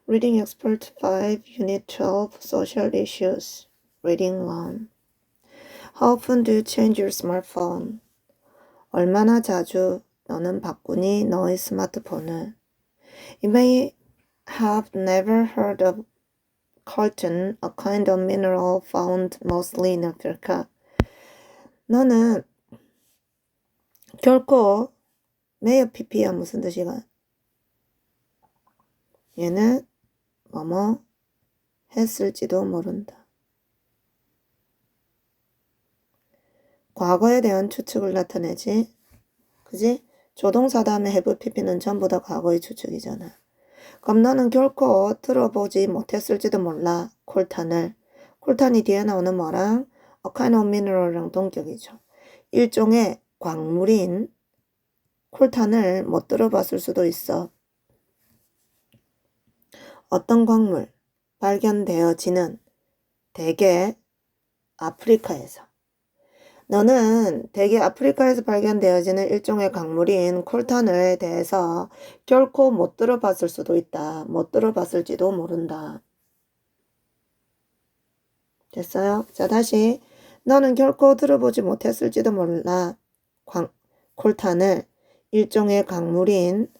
Reading Expert 5, Unit 12, Social Issues. Reading 1. How often do you change your smartphone? 얼마나 자주 너는 바꾸니 너의 스마트폰을? You may have never heard of coltan, a kind of mineral found mostly in Africa. 너는 결코 매여 PP야 무슨 뜻이가? 얘는 뭐뭐 했을지도 모른다. 과거에 대한 추측을 나타내지. 그지? 조동사 다음에 have pp는 전부 다 과거의 추측이잖아. 그럼 너는 결코 들어보지 못했을지도 몰라. 콜탄을. 콜탄이 뒤에 나오는 뭐랑? A kind of mineral랑 동격이죠. 일종의 광물인 콜탄을 못 들어봤을 수도 있어. 어떤 광물? 발견되어지는 대개 아프리카에서. 너는 대개 아프리카에서 발견되어지는 일종의 광물인 콜탄에 대해서 결코 못 들어봤을 수도 있다. 못 들어봤을지도 모른다. 됐어요? 자, 다시. 너는 결코 들어보지 못했을지도 몰라. 콜탄을 일종의 광물인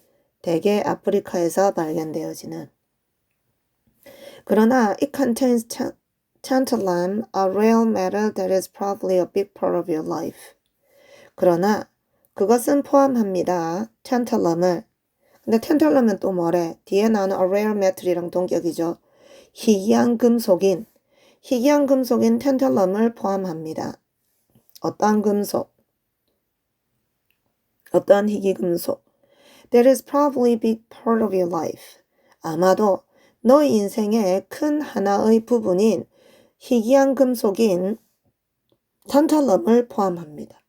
대개 아프리카에서 발견되어지는. 그러나 it contains tantalum, a rare metal that is probably a big part of your life. 그러나 그것은 포함합니다. tantalum을. 근데 tantalum은 또 뭐래? 뒤에 나오는 a rare metal이랑 동격이죠. 희귀한 금속인 tantalum을 포함합니다. 어떠한 금속? 어떠한 희귀 금속? That is probably a big part of your life. 아마도 너의 인생의 큰 하나의 부분인 희귀한 금속인 탄탈럼을 포함합니다.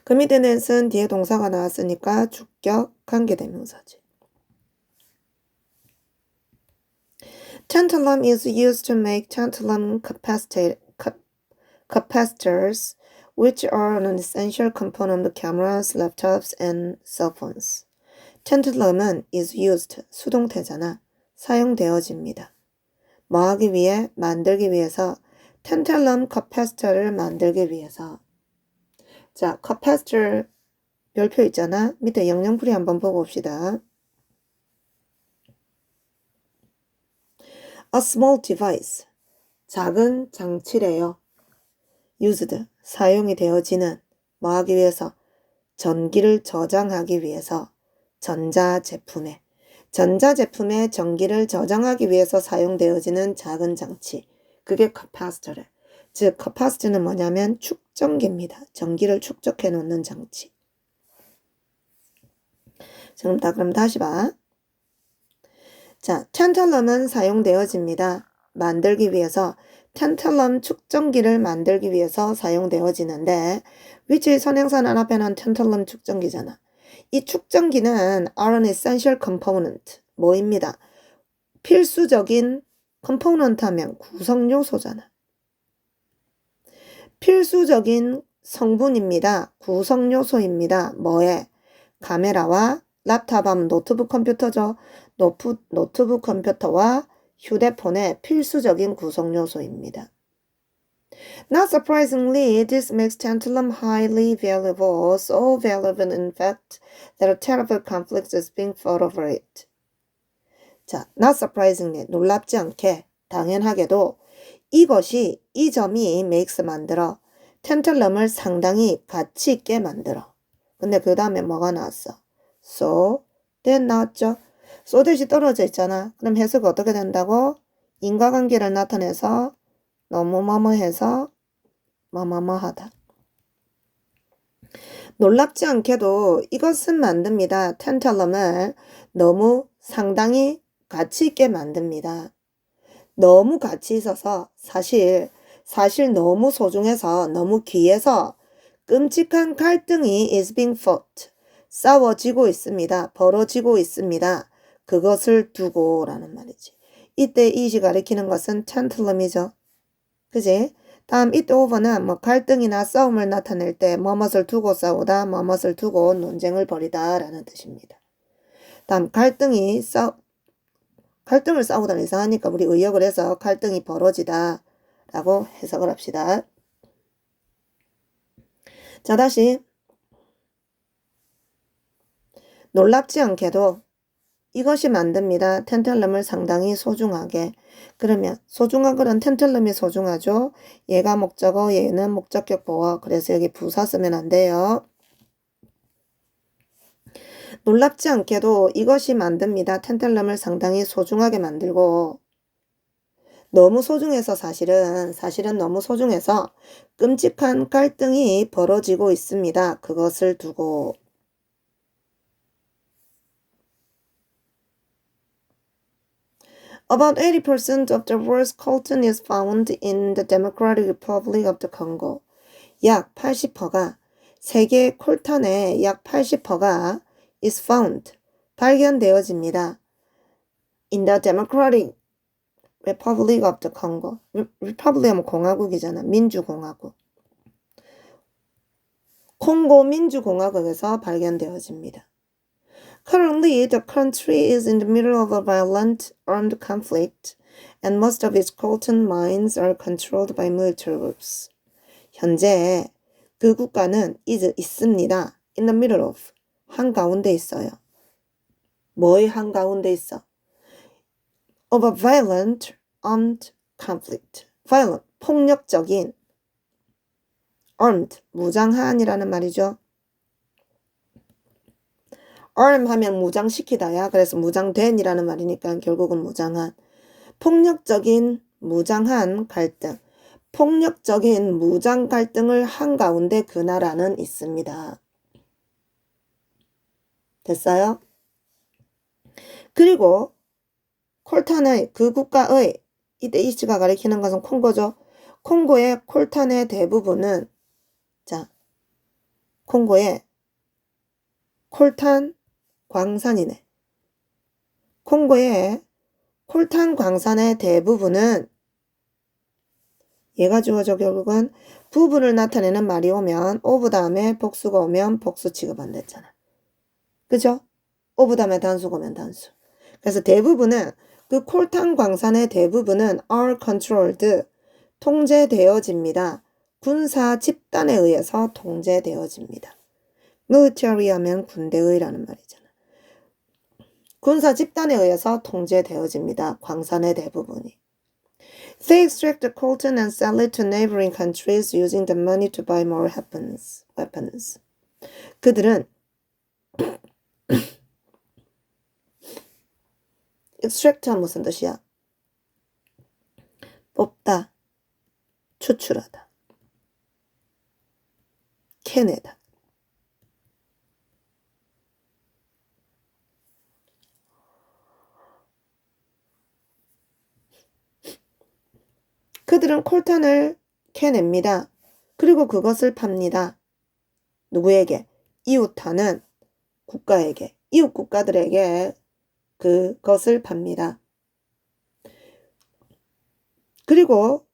그 밑에 넷은 뒤에 동사가 나왔으니까 주격 관계대명사지. Tantalum is used to make tantalum capacitors, which are an essential component of cameras, laptops, and cell phones. tantalum은 is used, 수동태잖아. 사용되어집니다. 뭐 하기 위해? 만들기 위해서. tantalum capacitor를 만들기 위해서. 자, capacitor 별표 있잖아. 밑에 영영풀이 한번 보고 봅시다. A small device, 작은 장치래요. used, 사용이 되어지는, 뭐 하기 위해서? 전기를 저장하기 위해서. 전자제품에 전기를 저장하기 위해서 사용되어지는 작은 장치. 그게 capacitor래. 즉, capacitor는 뭐냐면 축전기입니다. 전기를 축적해 놓는 장치. 그럼 다시 봐. 자, tantalum은 사용되어집니다. 만들기 위해서. tantalum 축전기를 만들기 위해서 사용되어지는데 which 선행사는 앞에는 tantalum 축전기잖아. 이 축전기는 are an essential component. 뭐입니다? 필수적인 component 하면 구성 요소잖아. 필수적인 성분입니다. 구성 요소입니다. 뭐에? 카메라와 랩탑 하면 노트북 컴퓨터죠. 노트북 컴퓨터와 휴대폰의 필수적인 구성 요소입니다. Not surprisingly, this makes tantalum highly valuable, so valuable in fact that a terrible conflict is being fought over it. 자, not surprisingly, 놀랍지 않게, 당연하게도 이 점이 makes 만들어 tantalum을 상당히 가치 있게 만들어. 근데 그 다음에 뭐가 나왔어? so, then 나왔죠. so 대시 떨어져 있잖아. 그럼 해석이 어떻게 된다고? 인과관계를 나타내서 너무 뭐뭐해서 뭐뭐뭐하다. 놀랍지 않게도 이것은 만듭니다. tantalum을 너무 상당히 가치 있게 만듭니다. 너무 가치 있어서 사실 너무 소중해서 너무 귀해서 끔찍한 갈등이 is being fought. 싸워지고 있습니다. 벌어지고 있습니다. 그것을 두고 라는 말이지. 이때 이시 가리키는 것은 tantalum이죠. 그지? 다음 it over는 뭐 갈등이나 싸움을 나타낼 때 뭐뭇을 두고 싸우다, 뭐뭇을 두고 논쟁을 벌이다 라는 뜻입니다. 다음 갈등이 갈등을 싸우다 이상하니까 우리 의역을 해서 갈등이 벌어지다 라고 해석을 합시다. 자, 다시 놀랍지 않게도 이것이 만듭니다. 텐틀럼을 상당히 소중하게. 그러면 소중하거든 텐틀럼이 소중하죠. 얘가 목적어, 얘는 목적격 보어. 그래서 여기 부사 쓰면 안 돼요. 놀랍지 않게도 이것이 만듭니다. 텐틀럼을 상당히 소중하게 만들고 너무 소중해서 사실은 너무 소중해서 끔찍한 갈등이 벌어지고 있습니다. 그것을 두고 About 80% of the world's coltan is found in the Democratic Republic of the Congo. 약 80%가 세계 콜탄의 약 80%가 is found 발견되어집니다. In the Democratic Republic of the Congo. Republic 하면 공화국이잖아. 민주공화국. 콩고 민주공화국에서 발견되어집니다. Currently, the country is in the middle of a violent armed conflict, and most of its coltan mines are controlled by military groups. 현재 그 국가는 있습니다. In the middle of, 한가운데 있어요. 뭐의 한가운데 있어? Of a violent armed conflict. Violent, 폭력적인 armed, 무장한이라는 말이죠. arm 하면 무장시키다야. 그래서 무장된이라는 말이니까 결국은 무장한. 폭력적인 무장한 갈등. 폭력적인 무장 갈등을 한가운데 그 나라는 있습니다. 됐어요? 그리고 콜탄의 그 국가의 이때 이치가 가리키는 것은 콩고죠. 콩고의 콜탄의 대부분은 콩고의 콜탄 광산이네. 콩고의 콜탄 광산의 대부분은 얘가 주어져 결국은 부분을 나타내는 말이 오면 of 다음에 복수가 오면 복수 취급 안 됐잖아. 그죠? of 다음에 단수가 오면 단수. 그래서 대부분은 그 콜탄 광산의 대부분은 are controlled 통제되어집니다. 군사 집단에 의해서 통제되어집니다. military 하면 군대의라는 말이잖아. 군사 집단에 의해서 통제되어집니다. 광산의 대부분이. They extract the coltan and sell it to neighboring countries using the money to buy more weapons. 그들은 extract가 무슨 뜻이야? 뽑다, 추출하다, 캐내다. 그들은 콜탄을 캐냅니다. 그리고 그것을 팝니다. 누구에게? 이웃하는 국가에게, 이웃 국가들에게 그것을 팝니다. 그리고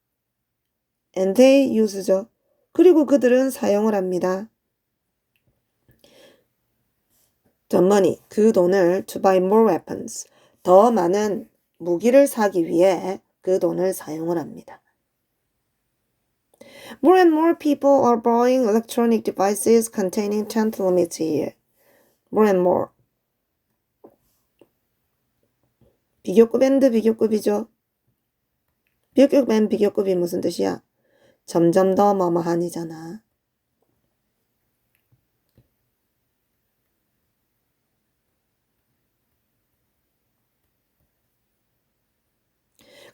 and they use죠. 그리고 그들은 사용을 합니다. The money, 그 돈을 to buy more weapons, 더 많은 무기를 사기 위해 그 돈을 사용을 합니다. More and more people are buying electronic devices containing tantalum each year. More and more. 비교급 and 비교급이죠. 비교급 and 비교급이 무슨 뜻이야? 점점 더 뭐뭐한이잖아.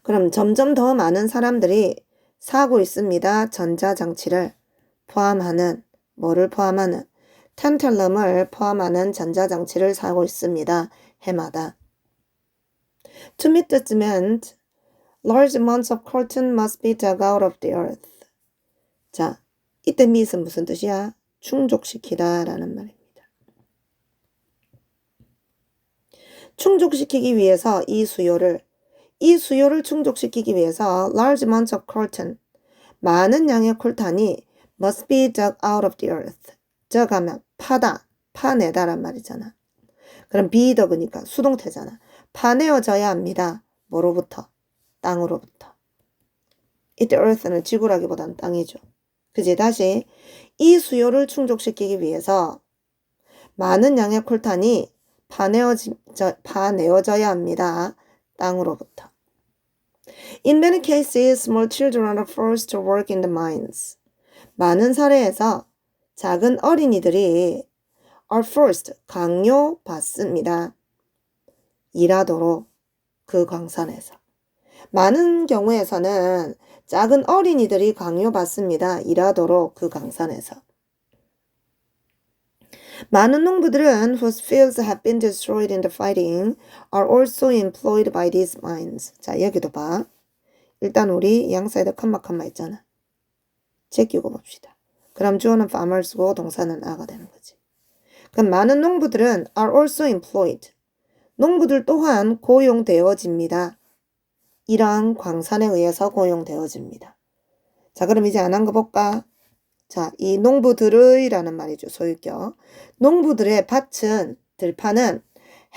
그럼 점점 더 많은 사람들이 사고 있습니다. 전자장치를 포함하는, 뭐를 포함하는? 탄탈럼을 포함하는 전자장치를 사고 있습니다. 해마다. To meet the demand, large amounts of coltan must be dug out of the earth. 자, 이때 meet은 무슨 뜻이야? 충족시키다 라는 말입니다. 충족시키기 위해서 이 수요를 충족시키기 위해서 large amounts of coltan, 많은 양의 콜탄이 must be dug out of the earth. dug 하면 파다, 파내다란 말이잖아. 그럼 be 더그니까 수동태잖아. 파내어져야 합니다. 뭐로부터? 땅으로부터. 이때 earth는 지구라기보단 땅이죠. 그지? 다시 이 수요를 충족시키기 위해서 많은 양의 콜탄이 파내어져야 합니다. 땅으로부터. In many cases, small children are forced to work in the mines. 많은 사례에서 작은 어린이들이 are forced, 강요받습니다. 일하도록 그 광산에서. 많은 경우에서는 작은 어린이들이 강요받습니다. 일하도록 그 광산에서. 많은 농부들은 whose fields have been destroyed in the fighting are also employed by these mines. 자, 여기도 봐. 일단 우리 양사이드 컴마 있잖아. 제끼고 봅시다. 그럼 주어는 farmers고 동사는 are가 되는 거지. 그럼 많은 농부들은 are also employed. 농부들 또한 고용되어집니다. 이러한 광산에 의해서 고용되어집니다. 자, 그럼 이제 안 한 거 볼까? 자, 이 농부들의 라는 말이죠. 소유격. 농부들의 밭은, 들판은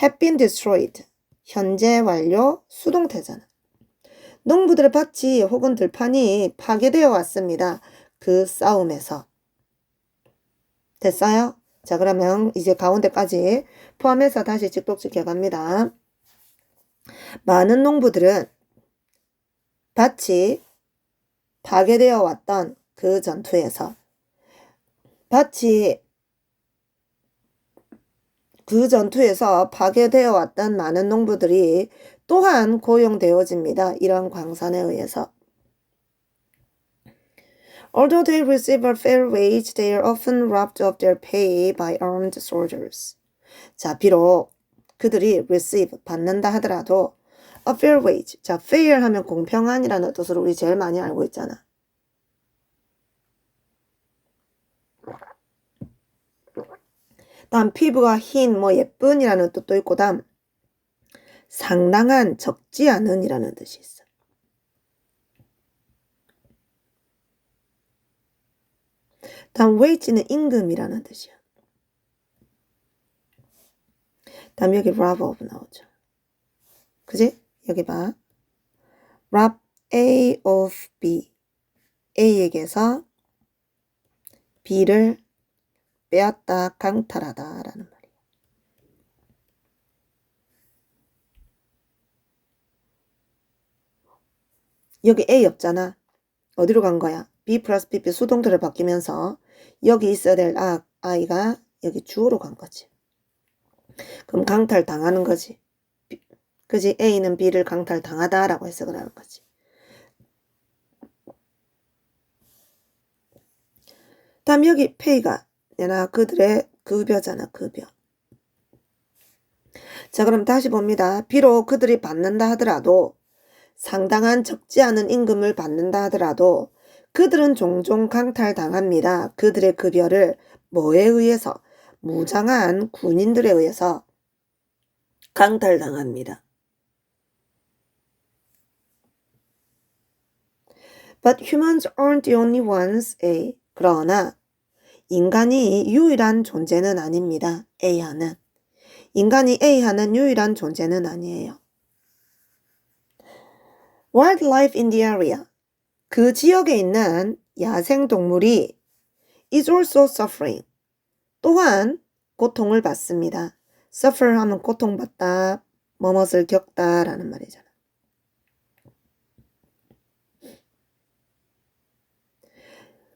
have been destroyed. 현재 완료 수동태잖아. 농부들의 밭이 혹은 들판이 파괴되어 왔습니다. 그 싸움에서. 됐어요? 자, 그러면 이제 가운데까지 포함해서 다시 직독직해 갑니다. 많은 농부들은 밭이 파괴되어 왔던 그 전투에서 그 전투에서 파괴되어 왔던 많은 농부들이 또한 고용되어집니다. 이런 광산에 의해서. Although they receive a fair wage, they are often robbed of their pay by armed soldiers. 자, 비록 그들이 receive, 받는다 하더라도 a fair wage. 자, fair 하면 공평한이라는 뜻으로 우리 제일 많이 알고 있잖아. 다음 피부가 흰, 예쁜이라는 뜻도 있고 다음 상당한, 적지 않은이라는 뜻이 있어. 다음 wage는 임금이라는 뜻이야. 다음 여기 rob of 나오죠. 그지? 여기 봐. rob A of B. A에게서 B를 빼앗다, 강탈하다 라는 말이야. 여기 A 없잖아. 어디로 간 거야? B 플러스 PP 수동태를 바뀌면서 여기 있어야 될 I가 여기 주어로 간 거지. 그럼 강탈 당하는 거지. 그지? A는 B를 강탈 당하다 라고 해석을 하는 거지. 다음 여기 pay가 그들의 급여잖아. 급여. 자, 그럼 다시 봅니다. 비록 그들이 받는다 하더라도 상당한 적지 않은 임금을 받는다 하더라도 그들은 종종 강탈당합니다. 그들의 급여를 뭐에 의해서? 무장한 군인들에 의해서 강탈당합니다. But humans aren't the only ones, A. 그러나 인간이 유일한 존재는 아닙니다. A하는. 인간이 A하는 유일한 존재는 아니에요. Wildlife in the area. 그 지역에 있는 야생동물이 is also suffering. 또한 고통을 받습니다. suffer 하면 고통받다, 뭐뭇을 겪다 라는 말이잖아.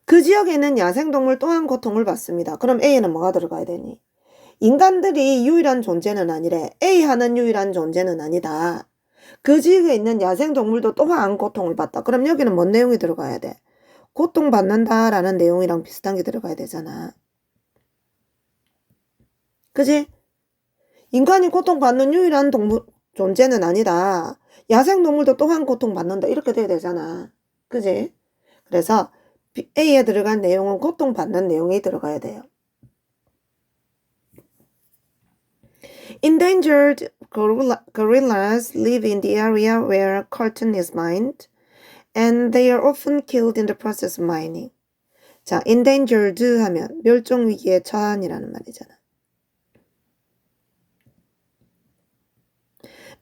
그 지역에 있는 야생동물 또한 고통을 받습니다. 그럼 A에는 뭐가 들어가야 되니? 인간들이 유일한 존재는 아니래. A하는 유일한 존재는 아니다. 그 지역에 있는 야생동물도 또한 고통을 받다. 그럼 여기는 뭔 내용이 들어가야 돼? 고통받는다 라는 내용이랑 비슷한 게 들어가야 되잖아. 그지? 인간이 고통받는 유일한 존재는 아니다. 야생동물도 또한 고통받는다. 이렇게 돼야 되잖아. 그지? 그래서 A에 들어간 내용은 고통받는 내용이 들어가야 돼요. Endangered gorillas live in the area where coltan is mined, and they are often killed in the process of mining. 자, endangered 하면 멸종위기에 처한이라는 말이잖아.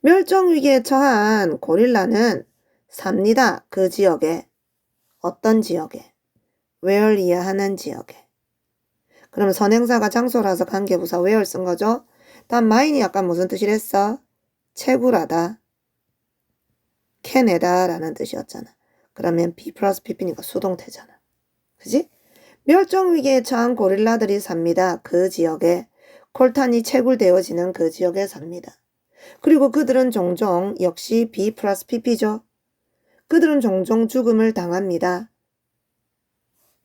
멸종 위기에 처한 고릴라는 삽니다. 그 지역에. 어떤 지역에? where 이해하는 지역에. 그럼 선행사가 장소라서 관계부사 where 쓴 거죠? 다음 mine이 아까 무슨 뜻이랬어? 채굴하다. 캐내다 라는 뜻이었잖아. 그러면 be 플러스 pp니까 수동태잖아. 그지? 멸종 위기에 처한 고릴라들이 삽니다. 그 지역에. 콜탄이 채굴되어지는 그 지역에 삽니다. 그리고 그들은 종종 역시 be 플러스 pp죠. 그들은 종종 죽음을 당합니다.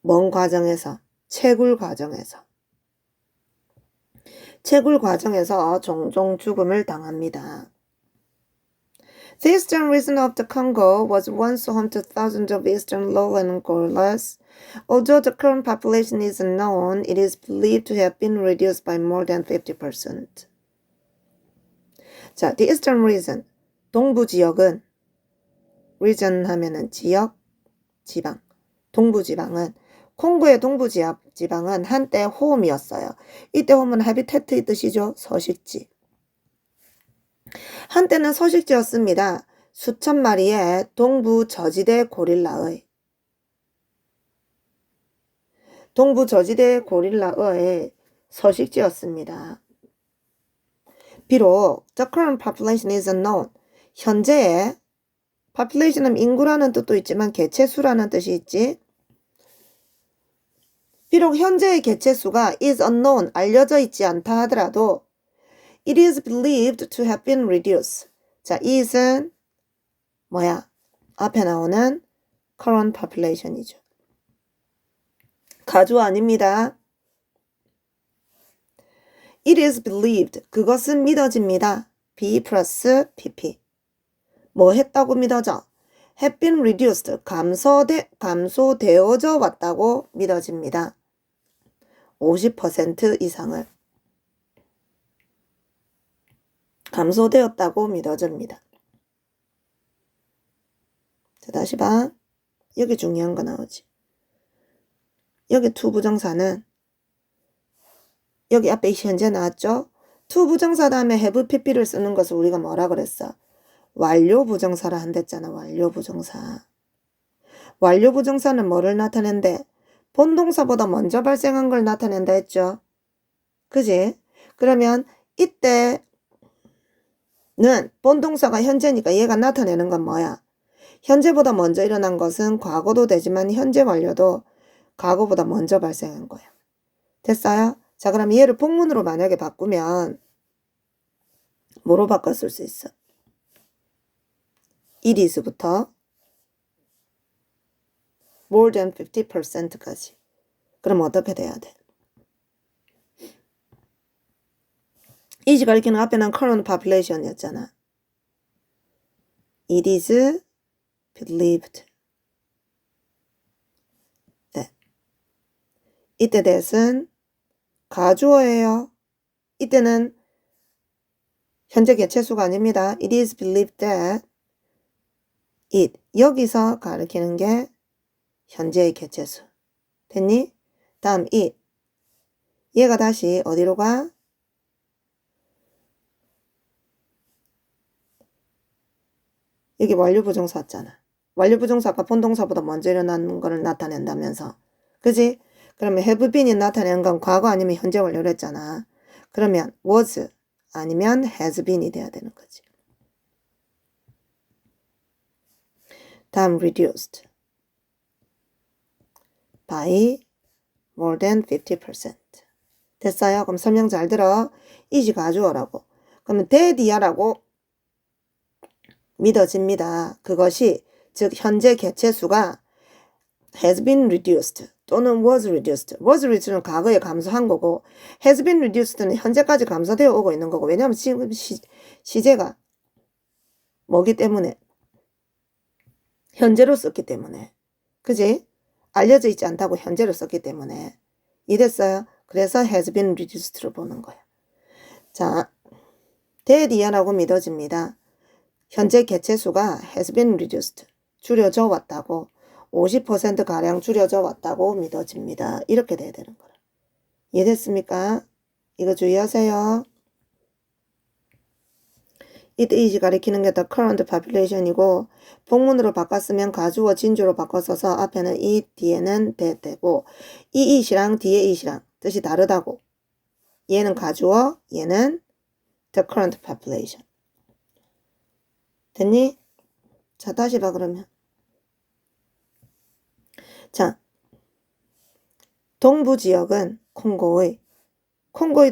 뭔 과정에서? 채굴 과정에서. 채굴 과정에서 종종 죽음을 당합니다. The eastern region of the Congo was once home to thousands of eastern lowland gorillas. Although the current population is unknown, it is believed to have been reduced by more than 50%. 자, the eastern region, 동부 지역은 region 하면은 지역, 지방. 동부 지방은 콩고의 동부 지방은 한때 호음이었어요. 이때 호음은 하비테트의 뜻이죠. 서식지. 한때는 서식지였습니다. 수천 마리의 동부 저지대 고릴라의 서식지였습니다. 비록 the current population is unknown. 현재의 population은 인구라는 뜻도 있지만 개체수라는 뜻이 있지. 비록 현재의 개체수가 is unknown, 알려져 있지 않다 하더라도 it is believed to have been reduced. 자, is은 뭐야? 앞에 나오는 current population이죠. 가주 아닙니다. It is believed. 그것은 믿어집니다. be 플러스 pp. 뭐 했다고 믿어져? have been reduced. 감소되어져 왔다고 믿어집니다. 50% 이상을. 감소되었다고 믿어집니다. 자, 다시 봐. 여기 중요한 거 나오지. 여기 to 부정사는 여기 앞에 현재 나왔죠? to 부정사 다음에 have pp를 쓰는 것을 우리가 뭐라 그랬어? 완료 부정사라 한댔잖아. 완료 부정사. 완료 부정사는 뭐를 나타낸대? 본동사보다 먼저 발생한 걸 나타낸다 했죠? 그지? 그러면 이때는 본동사가 현재니까 얘가 나타내는 건 뭐야? 현재보다 먼저 일어난 것은 과거도 되지만 현재 완료도 과거보다 먼저 발생한 거야. 됐어요? 자, 그럼 얘를 복문으로 만약에 바꾸면 뭐로 바꿨을 수 있어? it is부터 more than 50%까지. 그럼 어떻게 돼야 돼? is 가리키는 앞에는 current population이었잖아. It is believed that. 이때 that은 가주어예요. 이때는 현재 개체수가 아닙니다. It is believed that it. 여기서 가리키는 게 현재의 개체수. 됐니? 다음 it. 얘가 다시 어디로 가? 여기 완료부정사 왔잖아. 완료부정사가 본동사보다 먼저 일어나는 거를 나타낸다면서. 그지? 그러면 have been이 나타내는 건 과거 아니면 현재 완료를 했잖아. 그러면 was 아니면 has been이 돼야 되는 거지. 다음 reduced by more than 50%. 됐어요? 그럼 설명 잘 들어. is 가주어라고. 그러면 that이야라고 믿어집니다. 그것이 즉 현재 개체수가 has been reduced 또는 was reduced. was reduced는 과거에 감소한 거고 has been reduced는 현재까지 감소되어 오고 있는 거고. 왜냐하면 지금 시제가 뭐기 때문에? 현재로 썼기 때문에. 그지? 알려져 있지 않다고 현재로 썼기 때문에. 이해됐어요? 그래서 has been reduced로 보는 거야. 자, that이야라고 믿어집니다. 현재 개체수가 has been reduced. 줄여져 왔다고. 50%가량 줄여져 왔다고 믿어집니다. 이렇게 돼야 되는 거라. 이해됐습니까? 이거 주의하세요. it is 가리키는 게 the current population이고 복문으로 바꿨으면 가주어 진주로 바꿔서서 앞에는 it, 뒤에는 that 되고 이 it이랑 뒤에 it이랑 뜻이 다르다고. 얘는 가주어, 얘는 the current population. 됐니? 자, 다시 봐 그러면. 자, 동부지역은 콩고의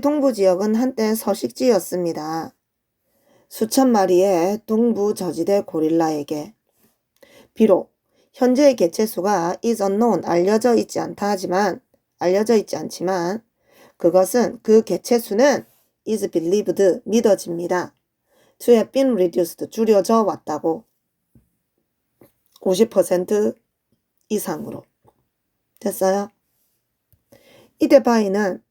동부지역은 한때 서식지였습니다. 수천 마리의 동부 저지대 고릴라에게 비록 현재의 개체수가 is unknown 알려져 있지 않지만 그것은 그 개체수는 is believed 믿어집니다. to have been reduced 줄여져 왔다고 50% 이상으로. 됐어요? 이때 by는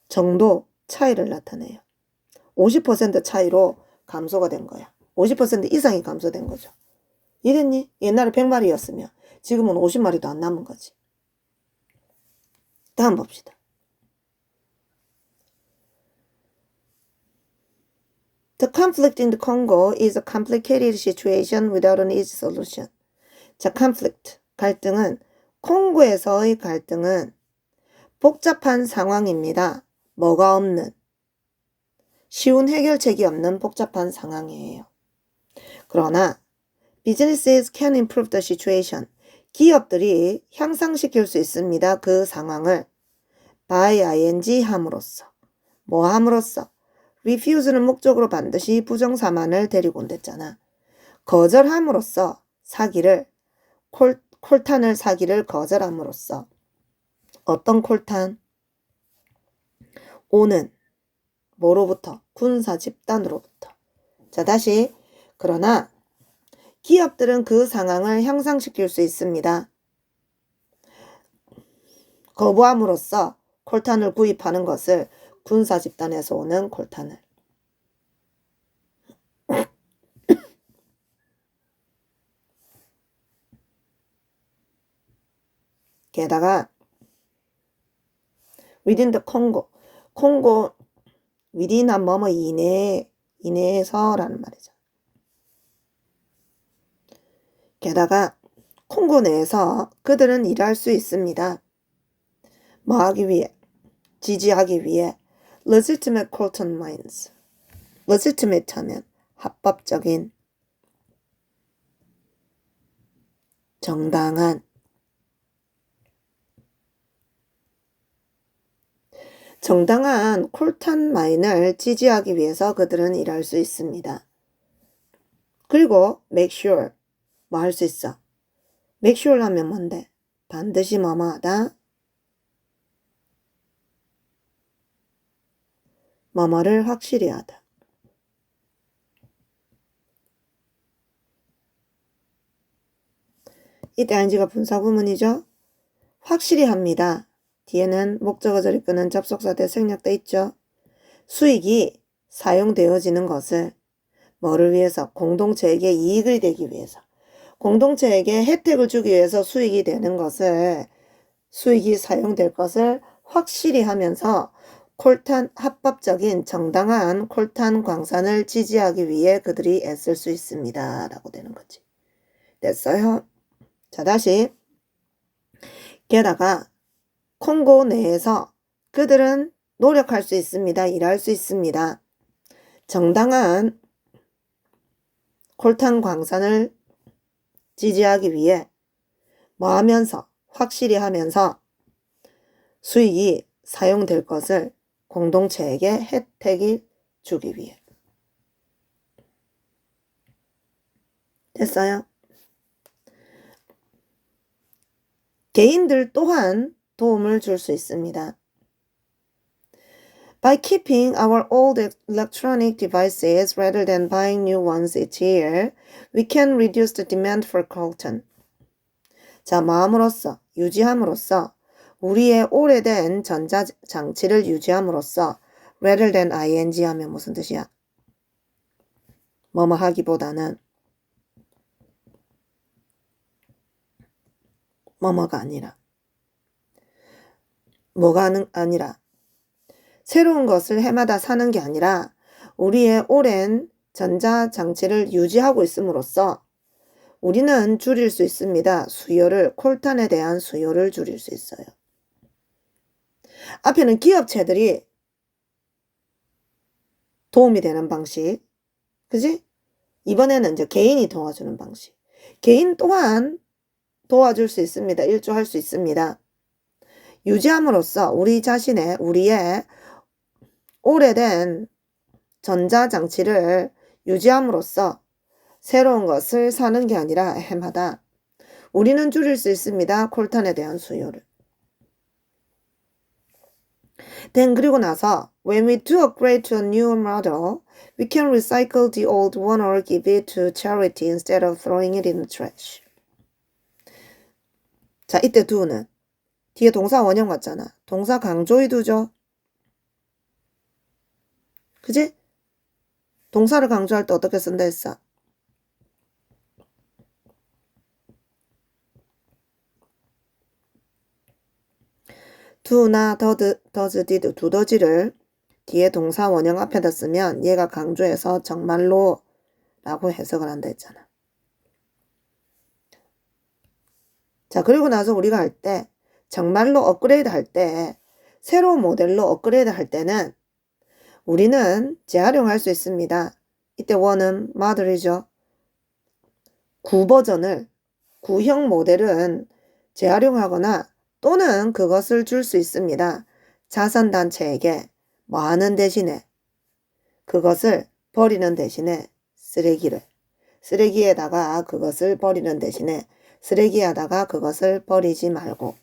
정도 차이를 나타내요. 50% 차이로 감소가 된 거야. 50% 이상이 감소된 거죠. 이랬니? 옛날에 100마리였으면 지금은 50마리도 안 남은 거지. 다음 봅시다. The conflict in the Congo is a complicated situation without an easy solution. 자, conflict, 갈등은 콩고에서의 갈등은 복잡한 상황입니다. 뭐가 없는, 쉬운 해결책이 없는 복잡한 상황이에요. 그러나 businesses can improve the situation. 기업들이 향상시킬 수 있습니다. 그 상황을 by ing 함으로써. 뭐 함으로써? refuse는 목적으로 반드시 부정사만을 데리고 온댔잖아. 거절함으로써 사기를 콜탄을 사기를 거절함으로써. 어떤 콜탄? 오는 뭐로부터? 군사 집단으로부터. 자, 다시. 그러나 기업들은 그 상황을 향상시킬 수 있습니다. 거부함으로써 콜탄을 구입하는 것을 군사 집단에서 오는 콜탄을. 게다가 within the Congo, 콩고 within한 뭐뭐 이내에서라는 말이죠. 게다가 콩고 내에서 그들은 일할 수 있습니다. 뭐 하기 위해? 지지하기 위해 legitimate coltan mines. legitimate 하면 합법적인, 정당한, 정당한 콜탄 마인을 지지하기 위해서 그들은 일할 수 있습니다. 그리고 make sure, 뭐 할 수 있어? make sure 하면 뭔데? 반드시 뭐뭐 하다, 뭐뭐를 확실히 하다. 이때 ing가 분사구문이죠. 확실히 합니다. 뒤에는 목적어 절이 끄는 접속사 대 생략돼 있죠. 수익이 사용되어지는 것을 뭐를 위해서? 공동체에게 이익이 되기 위해서. 공동체에게 혜택을 주기 위해서 수익이 되는 것을, 수익이 사용될 것을 확실히 하면서 콜탄, 합법적인 정당한 콜탄 광산을 지지하기 위해 그들이 애쓸 수 있습니다. 라고 되는 거지. 됐어요? 자, 다시. 게다가 콩고 내에서 그들은 노력할 수 있습니다. 일할 수 있습니다. 정당한 콜탄 광산을 지지하기 위해 뭐 하면서? 확실히 하면서 수익이 사용될 것을 공동체에게 혜택을 주기 위해. 됐어요? 개인들 또한 도움을 줄 수 있습니다. By keeping our old electronic devices rather than buying new ones each year, we can reduce the demand for coltan. 자, 마음으로써, 유지함으로써, 우리의 오래된 전자장치를 유지함으로써, rather than ing 하면 무슨 뜻이야? 뭐뭐 하기보다는 뭐뭐가 아니라. 뭐가 아니라. 새로운 것을 해마다 사는 게 아니라 우리의 오랜 전자장치를 유지하고 있음으로써 우리는 줄일 수 있습니다. 콜탄에 대한 수요를 줄일 수 있어요. 앞에는 기업체들이 도움이 되는 방식. 그지? 이번에는 이제 개인이 도와주는 방식. 개인 또한 도와줄 수 있습니다. 일조할 수 있습니다. 유지함으로써 우리의 오래된 전자장치를 유지함으로써 새로운 것을 사는 게 아니라 해마다 우리는 줄일 수 있습니다. 콜탄에 대한 수요를. 그리고 나서 when we do upgrade to a newer model, we can recycle the old one or give it to charity instead of throwing it in the trash. 자, 이때 do는 뒤에 동사 원형 같잖아. 동사 강조의 do죠. 그지? 동사를 강조할 때 어떻게 쓴다 했어? do나 does, did, 두더지를 뒤에 동사 원형 앞에다 쓰면 얘가 강조해서 정말로 라고 해석을 한다 했잖아. 자, 그리고 나서 우리가 할 때 정말로 업그레이드 할 때 새로운 모델로 업그레이드 할 때는 우리는 재활용할 수 있습니다. 이때 원은 model이죠. 구형 모델은 재활용하거나 또는 그것을 줄 수 있습니다. 자선단체에게 뭐 하는 대신에 그것을 버리는 대신에 쓰레기에다가 그것을 버리는 대신에 쓰레기에다가 그것을 버리지 말고.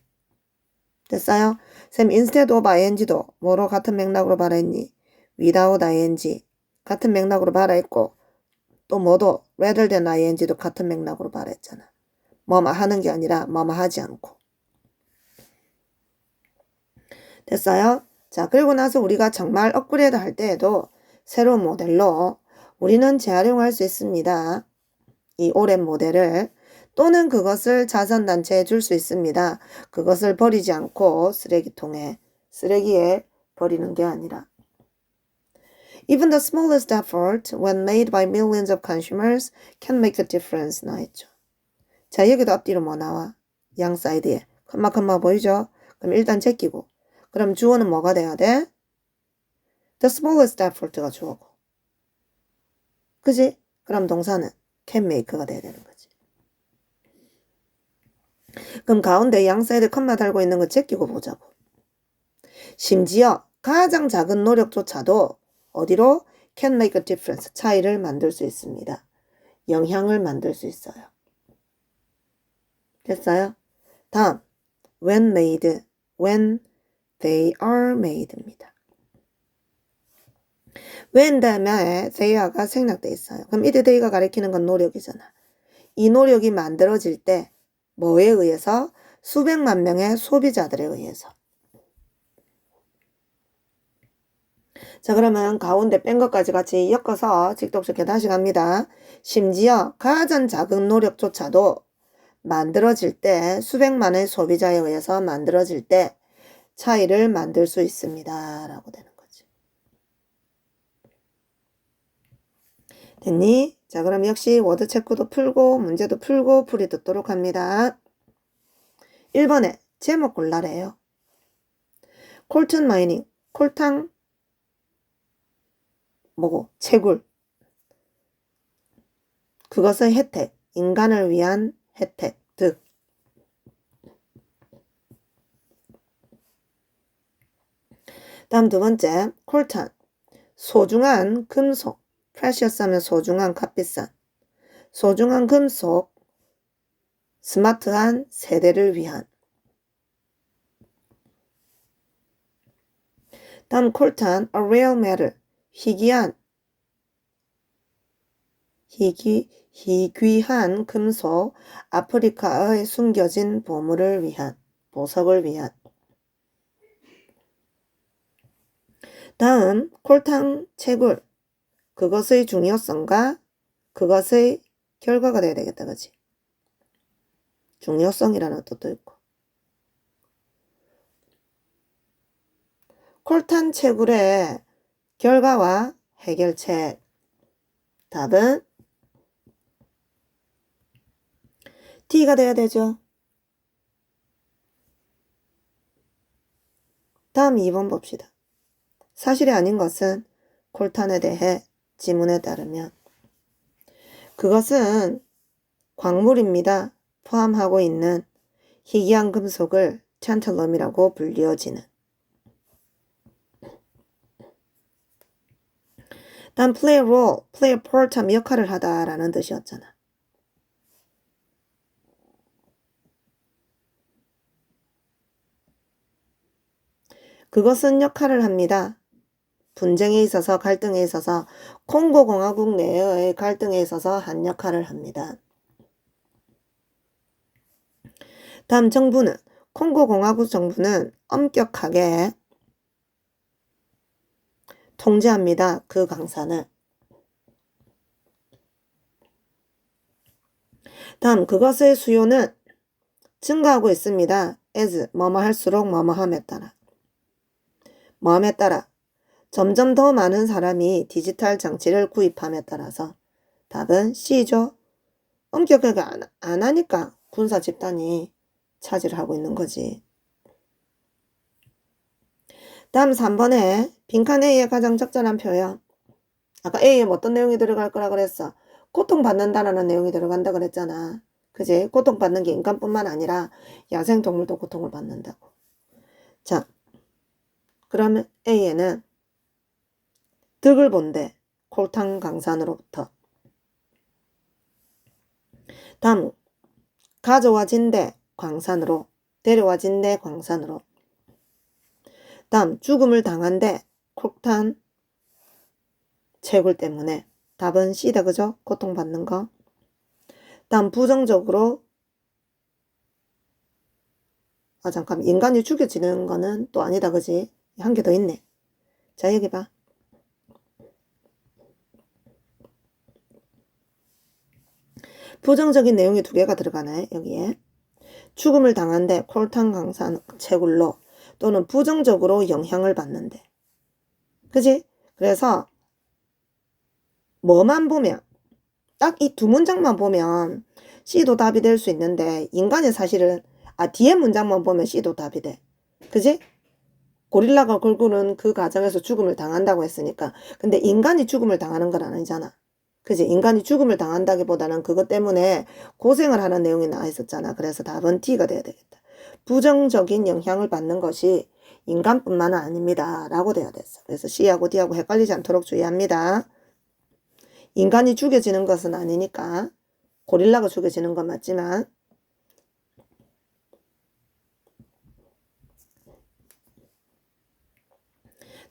됐어요? 쌤 instead of ing도 뭐로 같은 맥락으로 말했니? without ing 같은 맥락으로 말했고 또 뭐도 rather than ing도 같은 맥락으로 말했잖아. 뭐뭐 하는 게 아니라 뭐뭐 하지 않고. 됐어요? 자, 그리고 나서 우리가 정말 업그레이드 할 때에도 새로운 모델로 우리는 재활용할 수 있습니다. 이 오랜 모델을 또는 그것을 자선단체에 줄 수 있습니다. 그것을 버리지 않고 쓰레기에 버리는 게 아니라. Even the smallest effort when made by millions of consumers can make a difference 나했죠. 자, 여기도 앞뒤로 뭐 나와? 양 사이드에 컴마 보이죠? 그럼 일단 제끼고 그럼 주어는 뭐가 돼야 돼? The smallest effort가 주어고. 그지? 그럼 동사는 can make가 돼야 되는 거지. 그럼 가운데 양 사이드 컴마 달고 있는 거 제끼고 보자고. 심지어 가장 작은 노력조차도 어디로? can make a difference. 차이를 만들 수 있습니다. 영향을 만들 수 있어요. 됐어요? 다음 when made, when they are made입니다. when 다음에 they가 생략돼 있어요. 그럼 이때 they가 가리키는 건 노력이잖아. 이 노력이 만들어질 때 뭐에 의해서? 수백만 명의 소비자들에 의해서. 자, 그러면 가운데 뺀 것까지 같이 엮어서 직독적해 다시 갑니다. 심지어 가장 작은 노력조차도 만들어질 때 수백만의 소비자에 의해서 만들어질 때 차이를 만들 수 있습니다. 라고 되는 거지. 됐니? 자, 그럼 역시 워드 체크도 풀고 문제도 풀고 풀이 듣도록 합니다. 1번에 제목 골라래요. 콜튼 마이닝, 콜탕 뭐고? 채굴. 그것의 혜택, 인간을 위한 혜택, 득. 다음 두 번째, 콜탄. 소중한 금속. precious 하면 소중한 값비싼. 소중한 금속. 스마트한 세대를 위한. 다음 콜탄, a rare metal. 희귀한 금속, 아프리카의 숨겨진 보석을 위한. 다음 콜탕 채굴. 그것의 중요성과 그것의 결과가 돼야 되겠다. 그치? 중요성이라는 뜻도 있고. 콜탄 채굴의 결과와 해결책. 답은 D가 돼야 되죠. 다음 2번 봅시다. 사실이 아닌 것은 콜탄에 대해 지문에 따르면 그것은 광물입니다. 포함하고 있는 희귀한 금속을 탄탈럼이라고 불리어지는. 다음 play a role, play a part 하면 역할을 하다 라는 뜻이었잖아. 그것은 역할을 합니다. 분쟁에 있어서 갈등에 있어서 콩고공화국 내의 갈등에 있어서 한 역할을 합니다. 다음 정부는 콩고공화국 정부는 엄격하게 통제합니다. 그 강산을. 다음 그것의 수요는 증가하고 있습니다. as 뭐뭐 할수록 뭐뭐함에 따라. 뭐함에 따라 점점 더 많은 사람이 디지털 장치를 구입함에 따라서 답은 C죠. 엄격하게 안 하니까 군사 집단이 차지를 하고 있는 거지. 다음 3번에 빈칸 A의 가장 적절한 표현. 아까 A에 어떤 내용이 들어갈 거라 그랬어? 고통받는다라는 내용이 들어간다 그랬잖아. 그지? 고통받는 게 인간뿐만 아니라 야생동물도 고통을 받는다고. 자, 그러면 A에는 득을 본대. 콜탄 강산으로부터. 다음 가져와진대 광산으로. 데려와진대 광산으로. 다음 죽음을 당한대 콜탄 채굴 때문에. 답은 C다. 그죠? 고통받는 거. 다음 부정적으로 잠깐 인간이 죽여지는 거는 또 아니다. 그지? 한 개 더 있네. 자 여기 봐. 부정적인 내용이 2개가 들어가네. 여기에. 죽음을 당한데 콜탄 강산 채굴로 또는 부정적으로 영향을 받는데. 그지? 그래서 뭐만 보면 딱 이 2문장만 보면 C도 답이 될 수 있는데 인간이 사실은 뒤에 문장만 보면 C도 답이 돼. 그지? 고릴라가 걸고는 그 과정에서 죽음을 당한다고 했으니까. 근데 인간이 죽음을 당하는 건 아니잖아. 그지? 인간이 죽음을 당한다기보다는 그것 때문에 고생을 하는 내용이 나와 있었잖아. 그래서 답은 D가 돼야 되겠다. 부정적인 영향을 받는 것이 인간뿐만은 아닙니다. 라고 돼야 됐어. 그래서 C하고 D하고 헷갈리지 않도록 주의합니다. 인간이 죽여지는 것은 아니니까 고릴라가 죽여지는 건 맞지만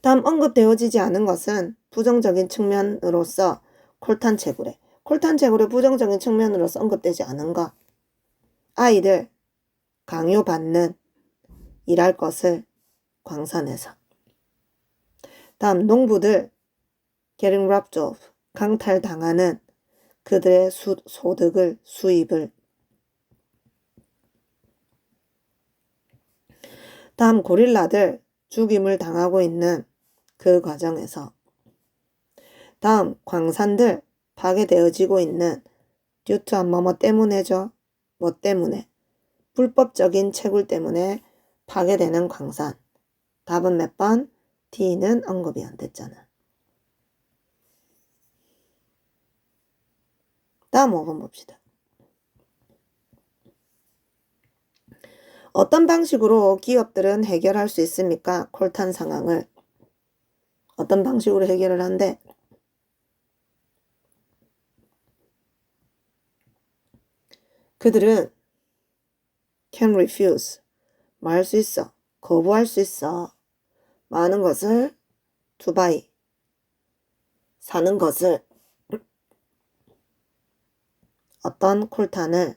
다음 언급되어지지 않은 것은 부정적인 측면으로서 콜탄 채굴에. 콜탄 채굴의 부정적인 측면으로서 언급되지 않은 것. 아이들 강요받는 일할 것을 광산에서. 다음 농부들 getting robbed of 강탈당하는 그들의 소득을 수입을. 다음 고릴라들 죽임을 당하고 있는 그 과정에서. 다음 광산들 파괴되어지고 있는 due to 뭐뭐 때문에죠. 뭐 때문에. 불법적인 채굴 때문에 파괴되는 광산. 답은 몇 번? D는 언급이 안 됐잖아. 다음 5번 봅시다. 어떤 방식으로 기업들은 해결할 수 있습니까? 콜탄 상황을. 어떤 방식으로 해결을 한대? 그들은 can refuse. 말할 수 있어. 거부할 수 있어. 많은 것을 to buy. 사는 것을 어떤 콜탄을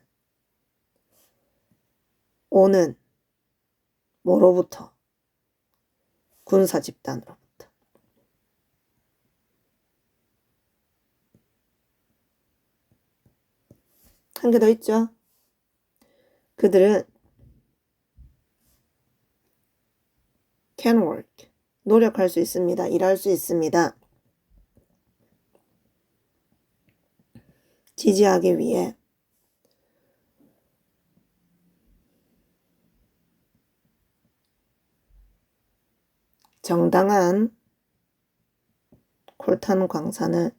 오는 뭐로부터? 군사 집단으로부터. 한 개 더 있죠? 그들은 can work. 노력할 수 있습니다. 일할 수 있습니다. 지지하기 위해 정당한 콜탄 광산을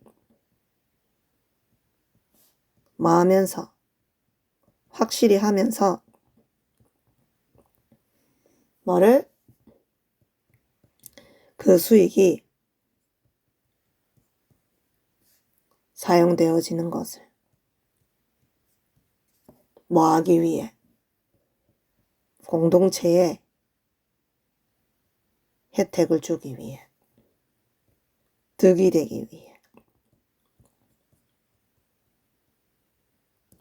뭐 하면서 확실히 하면서 뭐를 그 수익이 사용되어지는 것을 뭐 하기 위해 공동체에 혜택을 주기 위해 득이 되기 위해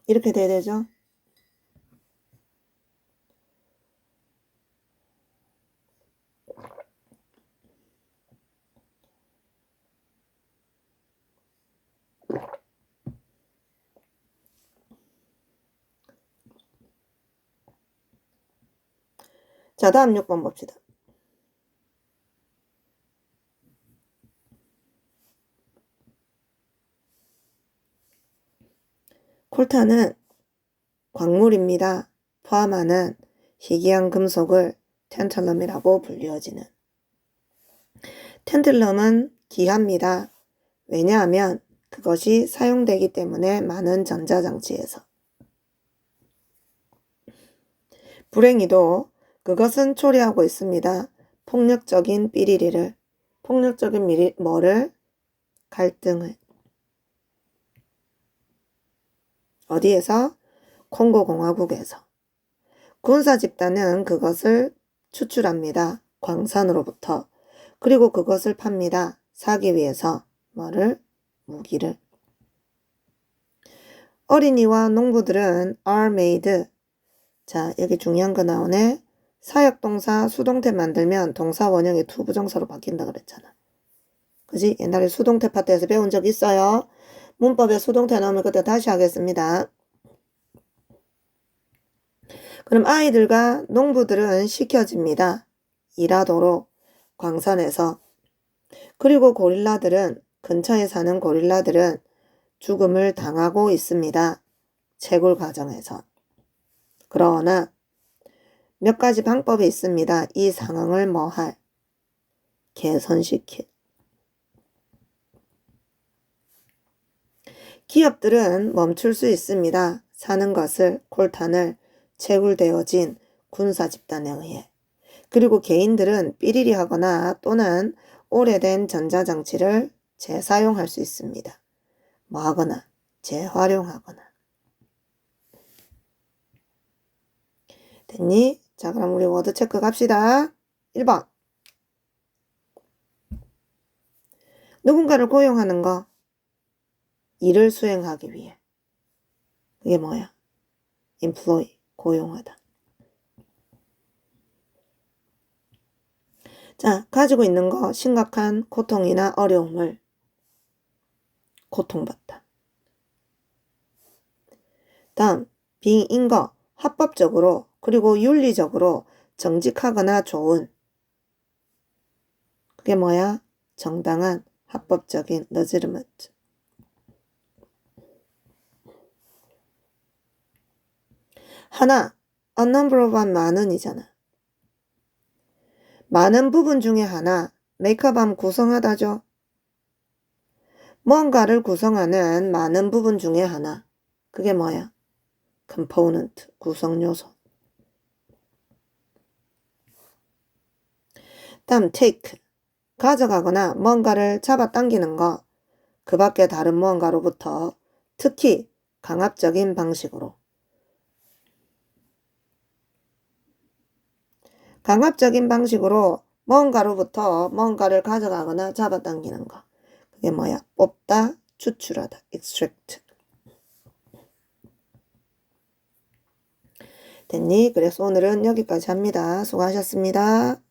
이렇게 돼야 되죠. 자, 다음 6번 봅시다. 콜탄은 광물입니다. 포함하는 희귀한 금속을 텐틀럼이라고 불리어지는. 텐틀럼은 귀합니다. 왜냐하면 그것이 사용되기 때문에 많은 전자장치에서. 불행히도 그것은 초래하고 있습니다. 폭력적인 삐리리를. 폭력적인 뭐를? 갈등을. 어디에서? 콩고공화국에서. 군사집단은 그것을 추출합니다. 광산으로부터. 그리고 그것을 팝니다. 사기 위해서. 뭐를? 무기를. 어린이와 농부들은 are made. 자, 여기 중요한 거 나오네. 사역동사 수동태 만들면 동사 원형이 to 부정사로 바뀐다 그랬잖아. 그지? 옛날에 수동태 파트에서 배운 적 있어요. 문법에 수동태 나오면 그때 다시 하겠습니다. 그럼 아이들과 농부들은 시켜집니다. 일하도록 광산에서. 그리고 고릴라들은 근처에 사는 고릴라들은 죽음을 당하고 있습니다. 채굴 과정에서. 그러나 몇 가지 방법이 있습니다. 이 상황을 뭐할? 개선시킬. 기업들은 멈출 수 있습니다. 사는 것을, 콜탄을 채굴되어진 군사집단에 의해. 그리고 개인들은 삐리리 하거나 또는 오래된 전자장치를 재사용할 수 있습니다. 뭐 하거나 재활용하거나. 됐니? 자, 그럼 우리 워드 체크 갑시다. 1번. 누군가를 고용하는 거. 일을 수행하기 위해. 그게 뭐야? employ, 고용하다. 자, 가지고 있는 거 심각한 고통이나 어려움을 고통받다. 다음, 빙인 거 합법적으로 그리고 윤리적으로 정직하거나 좋은. 그게 뭐야? 정당한 합법적인 legitimate. 하나, a number of 많은이잖아. 많은 부분 중에 하나, make up 구성하다죠. 뭔가를 구성하는 많은 부분 중에 하나. 그게 뭐야? component, 구성요소. 다음 take, 가져가거나 뭔가를 잡아당기는 거. 그 밖에 다른 무언가로부터 특히 강압적인 방식으로. 강압적인 방식으로 뭔가로부터 뭔가를 가져가거나 잡아당기는 거. 그게 뭐야? 뽑다, 추출하다, extract. 됐니? 그래서 오늘은 여기까지 합니다. 수고하셨습니다.